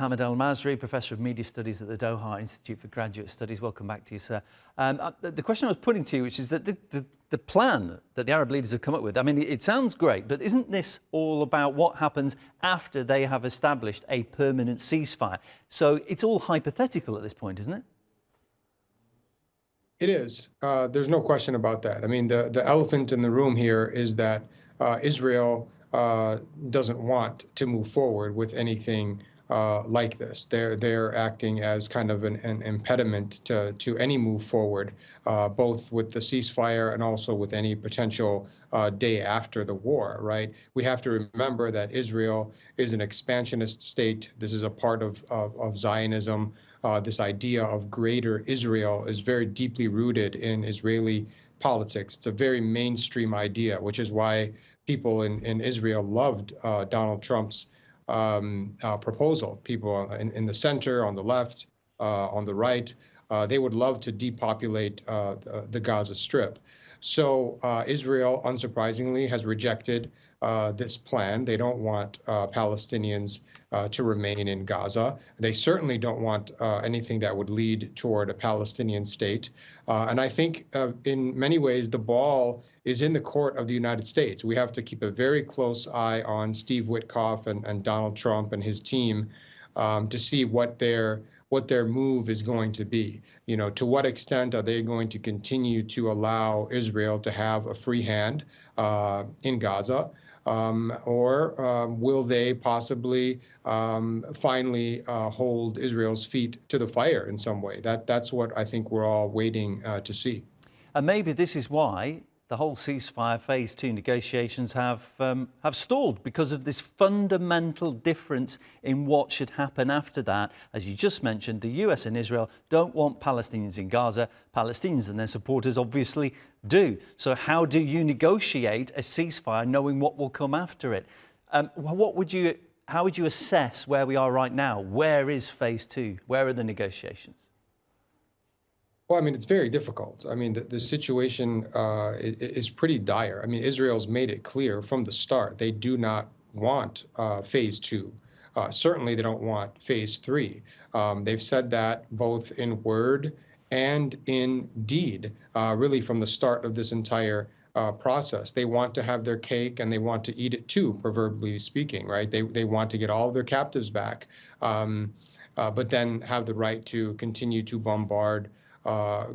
Mohamad Elmasry, Professor of Media Studies at the Doha Institute for Graduate Studies. Welcome back to you, sir. The question I was putting to you, which is that the plan that the Arab leaders have come up with, I mean, it sounds great, but isn't this all about what happens after they have established a permanent ceasefire? So it's all hypothetical at this point, isn't it? It is. There's no question about that. I mean, the elephant in the room here is that Israel doesn't want to move forward with anything like this. They're acting as kind of an impediment to any move forward, both with the ceasefire and also with any potential day after the war, right? We have to remember that Israel is an expansionist state. This is a part of Zionism. This idea of greater Israel is very deeply rooted in Israeli politics. It's a very mainstream idea, which is why people in Israel loved Donald Trump's proposal. People in the center, on the left, on the right, they would love to depopulate the Gaza Strip. So Israel, unsurprisingly, has rejected this plan. They don't want Palestinians to remain in Gaza. They certainly don't want anything that would lead toward a Palestinian state. And I think in many ways, the ball is in the court of the United States. We have to keep a very close eye on Steve Witkoff and Donald Trump and his team to see what their move is going to be. You know, to what extent are they going to continue to allow Israel to have a free hand in Gaza? Or will they possibly finally hold Israel's feet to the fire in some way? That's what I think we're all waiting to see. And maybe this is why the whole ceasefire phase 2 negotiations have stalled, because of this fundamental difference in what should happen after that. As you just mentioned, the US and Israel don't want Palestinians in Gaza. Palestinians and their supporters obviously do. So how do you negotiate a ceasefire knowing what will come after it? How would you assess where we are right now? Where is phase 2? Where are the negotiations? Well, I mean, it's very difficult. I mean, the situation is pretty dire. I mean, Israel's made it clear from the start they do not want phase 2. Certainly, they don't want phase 3. They've said that both in word and in deed, really from the start of this entire process. They want to have their cake and they want to eat it too, proverbially speaking, right? They want to get all of their captives back, but then have the right to continue to bombard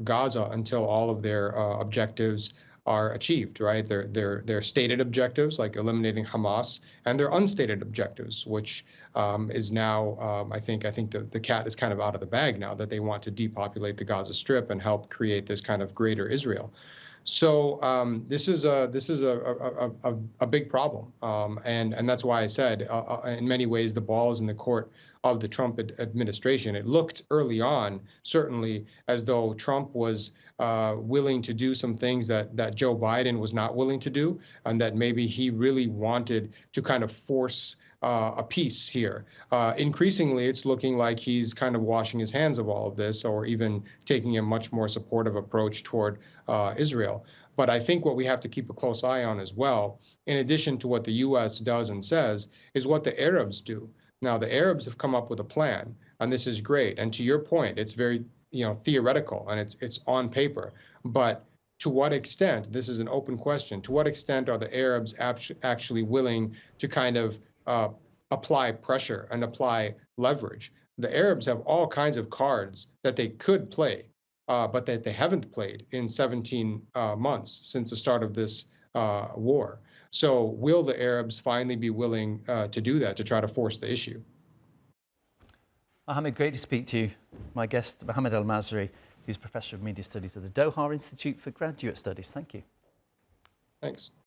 Gaza until all of their objectives are achieved, right? Their stated objectives, like eliminating Hamas, and their unstated objectives, which is now, I think the cat is kind of out of the bag now, that they want to depopulate the Gaza Strip and help create this kind of greater Israel. So this is a big problem, and that's why I said in many ways the ball is in the court of the Trump administration. It looked early on certainly as though Trump was willing to do some things that Joe Biden was not willing to do, and that maybe he really wanted to kind of force a peace here. Increasingly, it's looking like he's kind of washing his hands of all of this, or even taking a much more supportive approach toward Israel. But I think what we have to keep a close eye on as well, in addition to what the U.S. does and says, is what the Arabs do. Now, the Arabs have come up with a plan, and this is great. And to your point, it's very, theoretical, and it's on paper. But to what extent, this is an open question, to what extent are the Arabs actually willing to kind of apply pressure and apply leverage? The Arabs have all kinds of cards that they could play, but that they haven't played in 17 months since the start of this war. So will the Arabs finally be willing to do that, to try to force the issue? Mohamad, great to speak to you. My guest, Mohamad Elmasry, who's Professor of Media Studies at the Doha Institute for Graduate Studies. Thank you. Thanks.